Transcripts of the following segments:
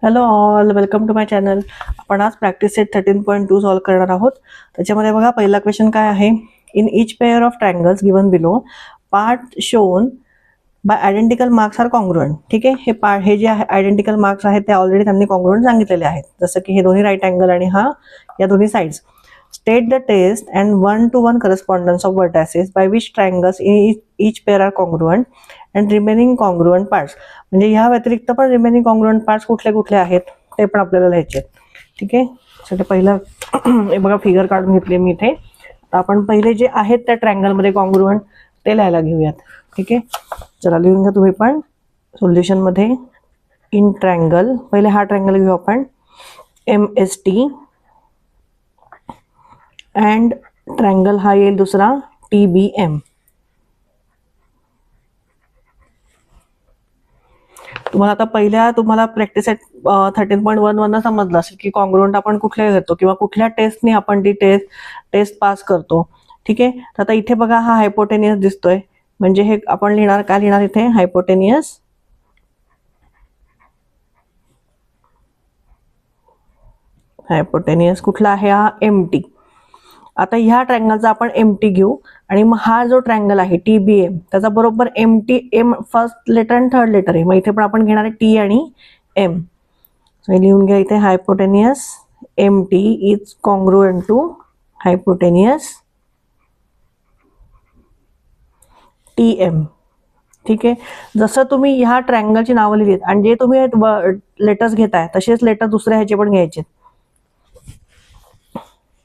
Hello all, welcome to my channel. आपण आज practice set 13.2 solve करणार आहोत. त्याच्यामध्ये बघा पहिला क्वेश्चन काय आहे. In each pair of triangles given below part shown by identical marks are congruent. ठीक आहे, हे जे आहे आयडेंटिकल मार्क्स आहेत ते ऑलरेडी त्यांनी कॉन्ग्रुएंट सांगितलेले आहेत, जसं की हे दोन्ही राईट अँगल आणि या दोन्ही sides. State the test and 1-to-1 correspondence of vertices by which triangles in each pair are congruent and remaining congruent parts. म्हणजे ह्या व्यतिरिक्त पण रिमेनिंग कॉन्ग्रुएंट पार्ट्स कुठले कुठले आहेत ते पण आपल्याला लिहायचे. ठीक आहे, सो पहिलं हे बघा फिगर काढून घेतली मी इथे. आपण पहिले जे आहेत त्या ट्रायंगलमध्ये कॉन्ग्रुएंट ते लिहायला घेऊयात. ठीक आहे, चला लिहून घ्या तुम्ही पण सोल्युशन मध्ये. इन ट्रायंगल पहिले हा ट्रायंगल घेऊ आपण MST अँड ट्रायंगल हा येईल दुसरा TBM. तुम्हाला आता तुम्हाला प्रॅक्टिस एट 13.1 समजलं असेल की कॉन्ग्रुएंट आपण कुठले घेतो किंवा कुठल्या टेस्टने आपण ती टेस्ट पास करतो. ठीक आहे, तर आता इथे बघा हा हायपोटेनियस दिसतोय, म्हणजे हे आपण लिहिणार काय लिहिणार इथे हायपोटेनियस. हायपोटेनियस कुठला आहे हा MT. आता ह्या ट्रायंगलचा आपण MT घेऊ आणि मग हा जो ट्रायंगल आहे TBM त्याचा बरोबर MT M फर्स्ट लेटर आणि थर्ड लेटर आहे. मग इथे पण आपण घेणार आहे T आणि M. सो लिहून घ्या इथे hypotenuse MT is congruent to hypotenuse TM. ठीक आहे, जसं तुम्ही ह्या ट्रायंगलची नावं लिहिलीत आणि जे तुम्ही लेटर्स घेताय तसेच लेटर दुसऱ्या ह्याचे पण घ्यायचे.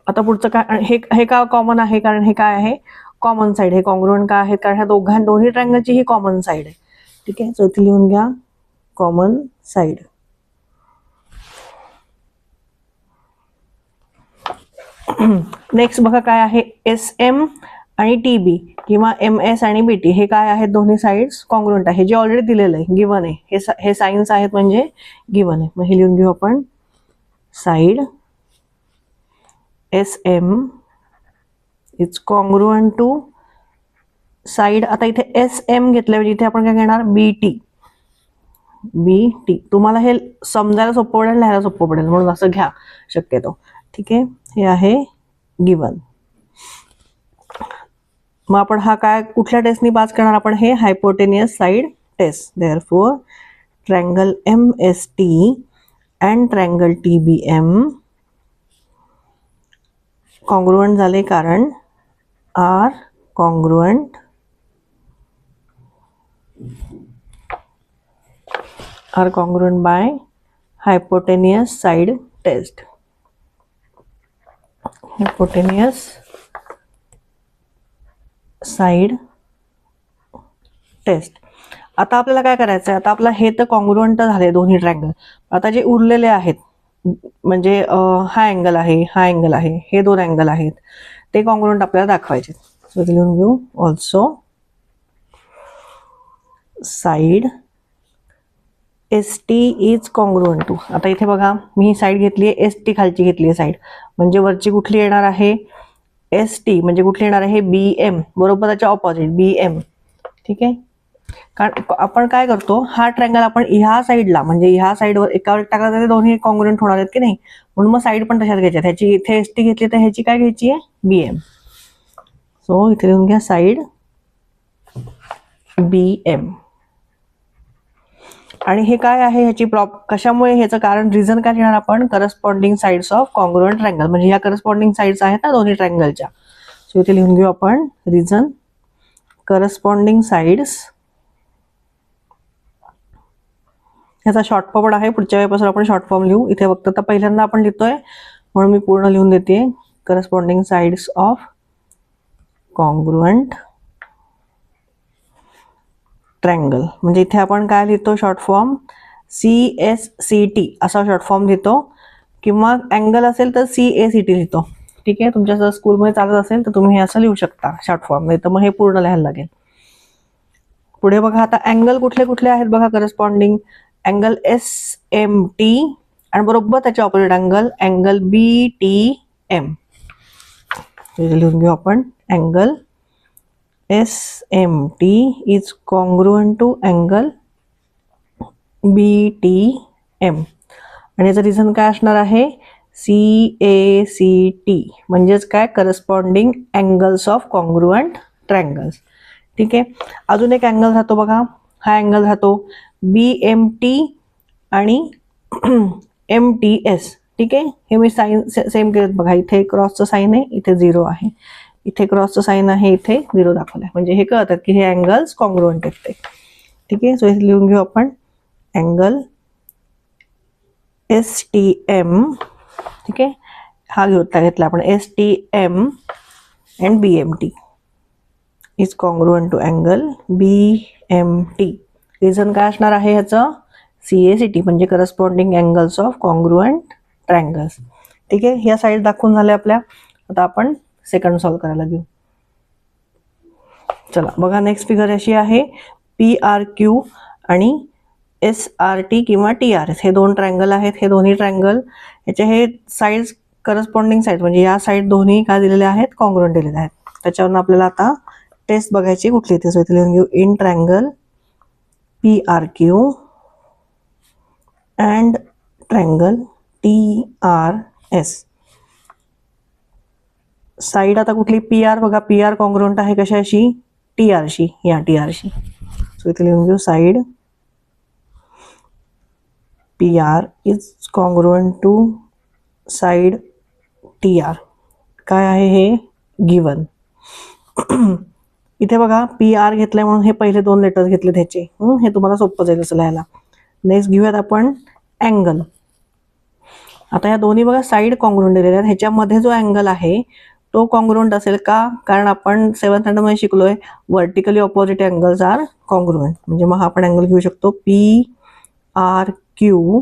आता पुढचं काय, हे का कॉमन आहे कारण हे काय आहे कॉमन साइड. हे कॉन्ग्रुएंट का आहेत कारण ह्या दोन्ही ट्रायंगलची ही कॉमन साइड आहे. ठीक आहे, सो इथे लिहून घ्या कॉमन साइड. नेक्स्ट बघा काय आहे SM आणि TB किंवा MS आणि BT. हे काय आहेत दोन्ही साइड्स कॉन्ग्रुएंट आहे, जे ऑलरेडी दिलेलं आहे गिवन आहे. हे साइन्स आहेत म्हणजे गिवन आहे. मग हे लिहून घेऊ आपण side SM is congruent to side. आता इथे SM घेतल्याऐवजी इथे आपण काय घेणार BT. तुम्हाला हे समजायला सोपं पडेल, लिहायला सोपं पडेल म्हणून असं घ्या शक्यतो. ठीक आहे, हे आहे गिवन. मग आपण हा काय कुठल्या टेस्टनी पास करणार आपण हे hypotenuse side test. Therefore triangle MST and triangle TBM congruent झाले कारण are congruent by hypotenuse side test. Hypotenuse side test. आता आपल्याला काय करायचं आहे, आता आपला हे तर कॉन्ग्रुएंट झाले दोन्ही ट्रायंगल. आता जे उरलेले आहेत म्हणजे हा अँगल आहे, हा अँगल आहे, हे दोन अँगल आहेत ते कॉन्ग्रुएंट आपल्याला दाखवायचे. सो लिहून घेऊ also side ST is congruent to. आता इथे बघा मी ही साइड घेतली आहे ST, खालची घेतली आहे साइड, म्हणजे वरची कुठली येणार आहे ST, म्हणजे कुठली येणार आहे BM, बरोबर त्याच्या ऑपोजिट BM. ठीक आहे, कारण आपण काय करतो हा ट्रायंगल आपण ह्या साईडला म्हणजे ह्या साईडवर एकावर टाकला तर दोन्ही कॉन्ग्रुएंट होणार आहेत की नाही, म्हणून मग साईड पण तशाच घ्यायच्या. ह्याची इथे ST घेतली तर ह्याची काय घ्यायची आहे BM. सो इथे लिहून घ्या साईड BM. आणि हे काय आहे ह्याची कशामुळे, ह्याचं कारण रिझन काय लिहिणार आपण corresponding sides of congruent triangle, म्हणजे ह्या करस्पॉन्डिंग साइड्स आहेत ना दोन्ही ट्रायंगलच्या. सो इथे लिहून घेऊ आपण रिझन करस्पॉन्डिंग साइड्स. ह्याचा शॉर्ट फॉर्म आहे, पुढच्या वेळेपासून आपण शॉर्ट फॉर्म लिहू. इथे फक्त आता पहिल्यांदा आपण लिहितोय म्हणून मी पूर्ण लिहून देते corresponding sides of congruent triangle. म्हणजे इथे आपण काय लिहितो शॉर्ट फॉर्म CSCT असा शॉर्ट फॉर्म लिहितो, किंवा अँगल असेल तर CACT लिहितो. ठीक आहे, तुमच्या जर स्कूलमध्ये चालत असेल तर तुम्ही हे असं लिहू शकता शॉर्ट फॉर्म, नाही तर मग हे पूर्ण लिहायला लागेल. पुढे बघा आता अँगल कुठले कुठले आहेत बघा करस्पॉन्डिंग. अँगल SMT आणि बरोबर त्याच्या ऑपोजिट अँगल BTM. लिहून घेऊ आपण angle SMT is congruent to angle BTM. आणि याचं रिझन काय असणार आहे, CACT म्हणजेच काय, corresponding angles of congruent triangles. ठीक आहे. अजून एक अँगल राहतो बघा, हा अँगल राहतो BMT आणि MTS. ठीक आहे. हे मी साईन सेम केलेत बघा, इथे क्रॉसचं साईन आहे, इथे 0 आहे, इथे क्रॉसचं साईन आहे, इथे 0 दाखवलं आहे. म्हणजे हे कळतात की हे अँगल्स कॉन्ग्रुएंट आहेत ते. ठीक आहे. सो हे लिहून घेऊ आपण, अँगल STM. ठीक आहे. हा घेतला आपण STM and BMT is congruent to angle BMT. Reason काय असणार आहे ह्याचं, CACT म्हणजे corresponding angles of congruent triangles. ठीक आहे. ह्या साईड दाखवून झाल्या आपल्या. आता आपण सेकंड सॉल्व करायला घेऊ. चला बघा, नेक्स्ट फिगर अशी आहे, PRQ आणि SRT किंवा TRS हे दोन ट्रायंगल आहेत. हे दोन्ही ट्रायंगल याचे हे साईड्स करस्पॉन्डिंग साईड म्हणजे या साईड दोन्ही काय दिलेल्या आहेत, कॉन्ग्रुएंट दिलेल्या आहेत. त्याच्यावरून आपल्याला आता टेस्ट बघायची कुठली ते. सो इथे लिहून घेऊ, in triangle PRQ and triangle TRS. Side आता कुठली, PR बघा, PR कॉन्ग्रुएंट आहे कशाशी, TRशी, या TRशी. सो इथे लिहून घेऊ, side PR is congruent to side TR. काय आहे हे, गिवन. इथे बघा PR घेतलंय म्हणून हे पहिले दोन लेटर्स घेतले त्याचे, हे तुम्हाला सोपं जाईल असं लिहायला. नेक्स्ट घेऊयात आपण अँगल. आता या दोन्ही बघा साईड कॉन्ग्रुएंट दिलेल्या आहेत. ह्याच्यामध्ये जो अँगल आहे तो कॉन्ग्रुएंट असेल का, कारण आपण 7th स्टँडर्डमध्ये शिकलोय vertically opposite angles are congruent. म्हणजे मग आपण अँगल घेऊ शकतो PRQ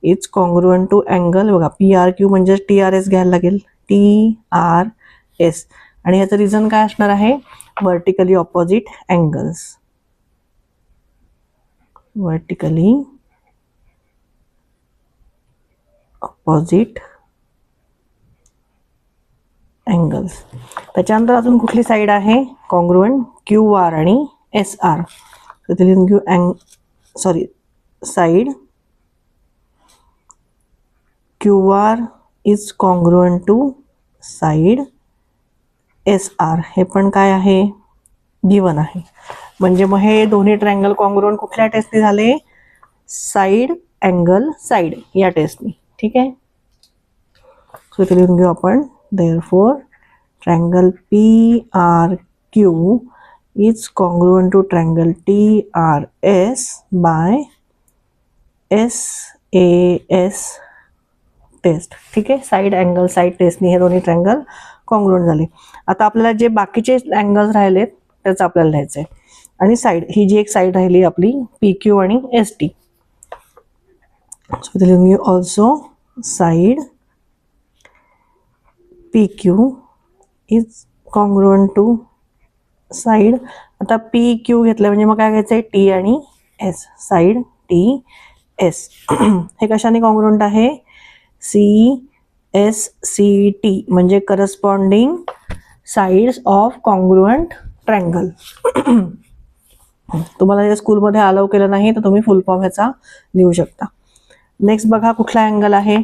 is congruent to angle, बघा PRQ म्हणजे TRS घ्यायला लागेल, TRS. आणि याचं रिझन काय असणार आहे, vertically opposite angles, vertically opposite angles. त्याच्यानंतर अजून कुठली साईड आहे कॉन्ग्रुएंट, QR आणि SR. इथे लिहून घेऊ, side QR is congruent to side SR. हे पण काय आहे, गिवन आहे. म्हणजे मग हे दोन्ही ट्रायंगल कॉन्ग्रुएंट कुठल्या टेस्टने झाले, साईड अँगल साईड या टेस्टने. ठीक आहे. सो इथे लिहून घेऊ आपण, therefore triangle PRQ is congruent to triangle TRS by SAS test. ठीक आहे. साईड अँगल साईड टेस्टने हे दोन्ही ट्रायंगल कॉन्ग्रुएंट झाले. आता आपल्याला जे बाकीचे अँगल्स राहिलेत त्याचं आपल्याला लिहायचं आहे. आणि साईड, ही जी एक साईड राहिली आपली PQ आणि ST. सो इथे लिहून घेऊ, also side PQ is congruent to side. आता PQ घेतलं म्हणजे मग काय घ्यायचं आहे, T आणि S, साईड TS. हे कशाने कॉन्ग्रुएंट आहे, CSCT म्हणजे corresponding sides of congruent triangle. तुम्हाला जर स्कूलमध्ये अलाउ केलं नाही तर तुम्ही फुल फॉर्म ह्याचा लिहू शकता. नेक्स्ट बघा कुठला अँगल आहे,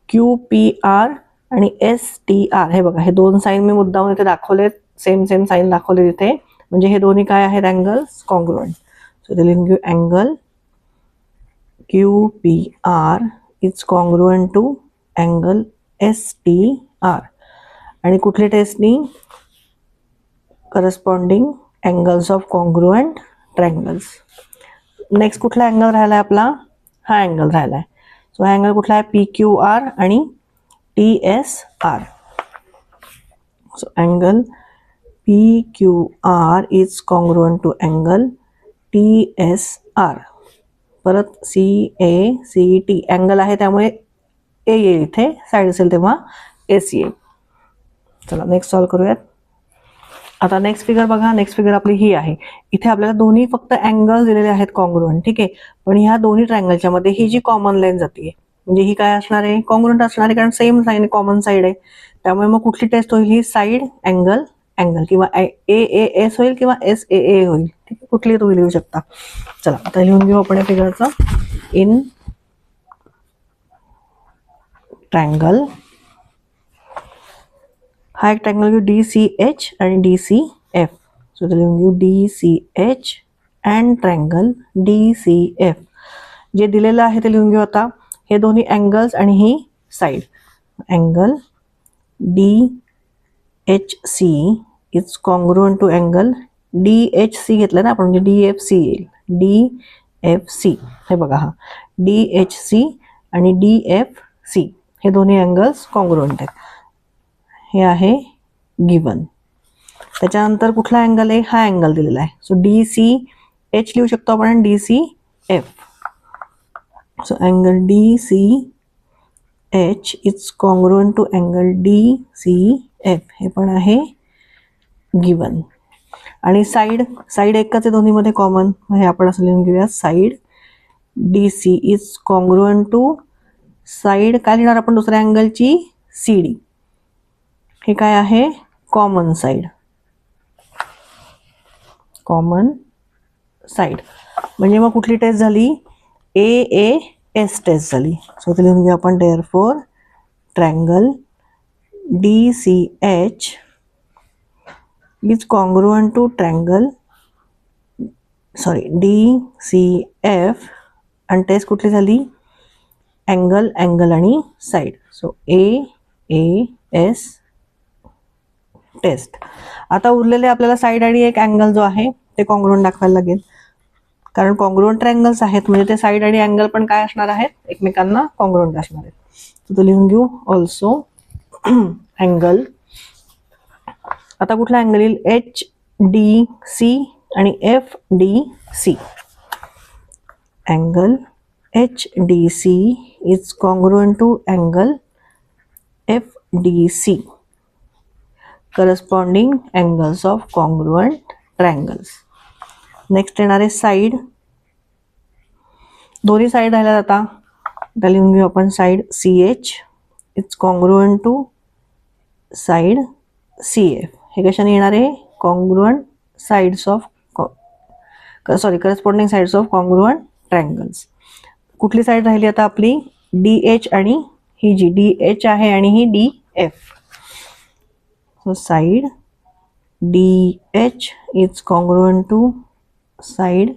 QPR आणि STR. हे बघा, हे दोन साईन मी मुद्दाम इथे दाखवलेत, सेम साईन दाखवले तिथे, म्हणजे हे दोन्ही काय आहेत, अँगल्स कॉन्ग्रुएंट. सो इथे लिहून घेऊ, angle QPR is congruent to angle STR. आणि कुठल्या टेस्टनी, corresponding angles of congruent triangles. Next कुठला अँगल राहिला आहे आपला, हा अँगल राहिला आहे. सो हा अँगल कुठला आहे, PQR आणि TSR. So angle PQR is congruent to angle TSR. परत CACT अँगल आहे त्यामुळे A येईल, इथे साईड असेल तेव्हा S येईल. चला नेक्स्ट सॉल्व करूयात. आता नेक्स्ट फिगर बघा, नेक्स्ट फिगर आपली ही आहे. इथे आपल्याला दोन्ही फक्त अँगल दिलेले आहेत कॉन्ग्रुएंट. ठीक आहे. पण ह्या दोन्ही ट्रायंगलच्या मध्ये ही जी कॉमन लाईन जाते म्हणजे ही काय असणार आहे, कॉन्ग्रुएंट असणार आहे, कारण सेम साईन कॉमन साईड आहे. त्यामुळे मग कुठली टेस्ट होईल, ही साईड अँगल अँगल किंवा AAS होईल किंवा SAA होईल. ठीक आहे, कुठली तुम्ही लिहू शकता. चला आता लिहून घेऊ आपण या फिगरचं. इन ट्रायंगल, हा एक ट्रायंगल घेऊ DCH आणि DCF. सो इथे लिहून घेऊ DCH अँड ट्रायंगल DCF. जे दिलेलं आहे ते लिहून घेऊ आता. हे दोन्ही अँगल्स आणि ही side. Angle DHC is congruent to angle DHC घेतलं ना आपण, म्हणजे DFC येईल. DFC हे बघा, हा DHC आणि DFC हे दोन्ही अँगल्स कॉन्ग्रुएंट आहेत. हे आहे गिवन. त्याच्यानंतर कुठला अँगल आहे, हा अँगल दिलेला आहे. सो DCH लिहू शकतो आपण आणि DCF. So angle DCH is congruent to angle DCF. हे पण आहे गिवन. आणि साईड एकच आहे दोन्हीमध्ये कॉमन, हे आपण असं लिहून घेऊया. Side DC is congruent to side, काय लिहिणार आपण दुसऱ्या अँगलची, CD. हे काय आहे, कॉमन साईड. कॉमन साईड म्हणजे मग कुठली टेस्ट झाली, AAS टेस्ट झाली. सो इथे लिहून घेऊ आपण, therefore triangle DCH is congruent to triangle DCF. आणि टेस्ट कुठली झाली, अँगल आणि साईड. So AAS taste. आता उरलेले आपल्याला साईड आणि एक अँगल जो आहे ते कॉन्ग्रुएंट दाखवायला लागेल, कारण कॉन्ग्रुएंट ट्रायंगल्स आहेत, म्हणजे ते साईड आणि अँगल पण काय असणार आहेत, एकमेकांना कॉन्ग्रुएंट असणार आहेत. तर तो लिहून घेऊ ऑल्सो अँगल. आता कुठला अँगल येईल, HDC आणि FDC. Angle HDC is congruent to angle FDC. Corresponding angles of congruent triangles. Next येणार आहे साईड. दोन्ही साईड राहिल्या आता. आता लिहून घेऊ आपण side CH is congruent to side CF. हे कशाने येणार आहे, congruent sides of corresponding sides of congruent triangles. कुठली साईड राहिली आता आपली, DH आणि ही जी DH आहे आणि ही DF. So side DH is congruent to side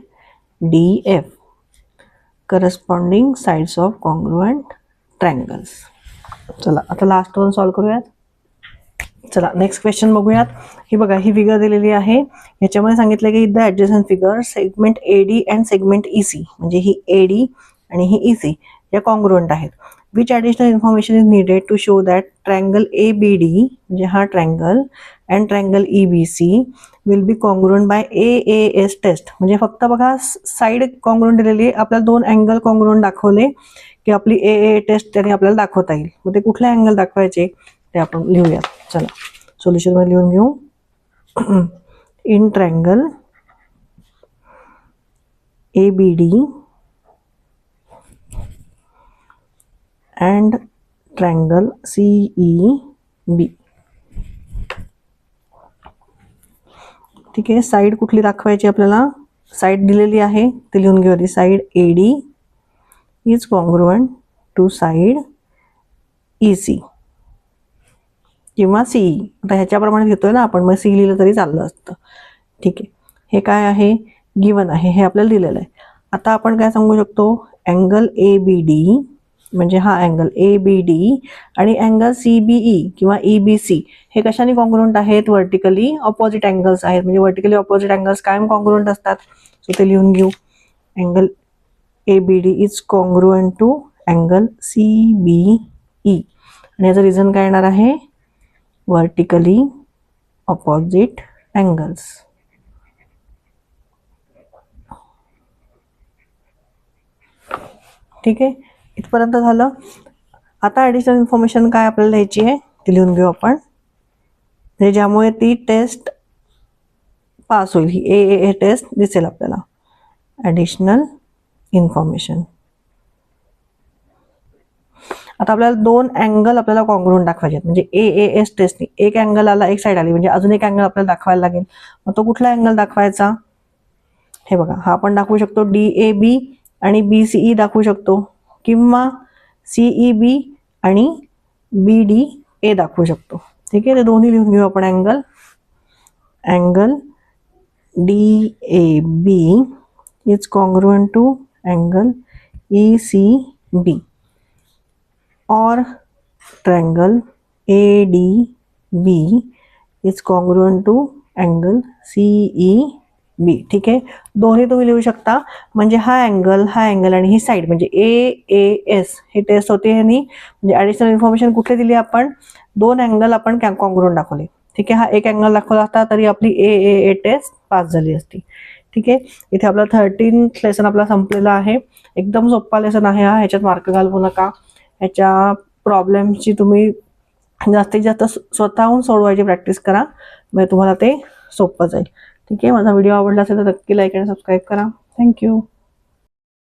DF, corresponding sides of congruent triangles. चला आता लास्ट वन सॉल्व करूयात. चला नेक्स्ट क्वेश्चन बघूयात. ही बघा, ही फिगर दिलेली आहे. याच्यामध्ये सांगितलं की the adjacent figure segment AD and segment EC, म्हणजे ही AD आणि ही EC या कॉन्ग्रुएंट आहेत. Which additional information is needed to show that triangle ABD, म्हणजे हा triangle, and triangle EBC will be congruent by AAS test. म्हणजे फक्त बघा साईड कॉन्ग्रुएंट दिलेली आहे, आपल्याला दोन अँगल कॉन्ग्रुएंट दाखवले की आपली AA टेस्ट त्याने आपल्याला दाखवता येईल. मग ते कुठले अँगल दाखवायचे ते आपण लिहूया. चला सोल्युशन मध्ये लिहून घेऊ. In triangle ABD and triangle CEB. ठीक आहे, साईड कुठली दाखवायची आपल्याला, साईड दिलेली आहे ते लिहून घेऊ आधी. Side AD is congruent to side EC किंवा CE. आता ह्याच्याप्रमाणे घेतोय ना आपण, मग C लिहिलं तरी चाललं असतं. ठीक आहे, हे काय आहे, गिवन आहे, हे आपल्याला दिलेलं आहे. आता आपण काय सांगू शकतो, अँगल ABD म्हणजे हा अँगल ABD आणि अँगल CBE किंवा EBC हे कशाने कॉन्ग्रुएंट आहेत, व्हर्टिकली ऑपोजिट अँगल्स आहेत. म्हणजे व्हर्टिकली ऑपोजिट अँगल्स कायम कॉन्ग्रुएंट असतात. सो ते लिहून घेऊ. Angle ABD is congruent to angle CBE. आणि याचं रिझन काय येणार आहे, व्हर्टिकली ऑपोजिट अँगल्स. ठीक आहे, इथपर्यंत झालं. आता ॲडिशनल इन्फॉर्मेशन काय आपल्याला लिहायची आहे ती लिहून घेऊ आपण, म्हणजे ज्यामुळे ती टेस्ट पास होईल. ही AAA टेस्ट दिसेल आपल्याला. Additional information. आता आपल्याला दोन अँगल आपल्याला कॉन्ग्रुएंट दाखवायचे आहेत. म्हणजे AAS टेस्टने एक अँगल आला, एक साईड आली, म्हणजे अजून एक अँगल आपल्याला दाखवायला लागेल. मग तो कुठला अँगल दाखवायचा, हे बघा, हा आपण दाखवू शकतो DAB आणि BCE दाखवू शकतो, किंवा CEB आणि BDA दाखवू शकतो. ठीक आहे, ते दोन्ही लिहून घेऊ आपण. Angle DAB is congruent to angle ECB और triangle ADB is congruent to angle CEB. ठीक आहे, दोन्ही तुम्ही लिहू शकता. म्हणजे हा अँगल आणि ही साईड म्हणजे AAS ही टेस्ट होती ह्यानी. म्हणजे ॲडिशनल इन्फॉर्मेशन कुठे दिली आपण, दोन अँगल आपण कॉन्ग्रुएंट दाखवले. ठीक आहे, हा एक अँगल दाखवला असता तरी आपली AAA टेस्ट पास झाली असती. ठीक आहे, इथे आपला 13th लेसन आपला संपलेला आहे. एकदम सोपा लेसन आहे हा, ह्याच्यात मार्क घालवू नका. ह्याच्या प्रॉब्लेमची तुम्ही जास्तीत जास्त स्वतःहून सोडवायची प्रॅक्टिस करा, म्हणजे तुम्हाला ते सोपं जाईल. ठीक आहे, माझा व्हिडिओ आवडला असेल तर नक्की लाईक आणि सबस्क्राईब करा. थँक्यू.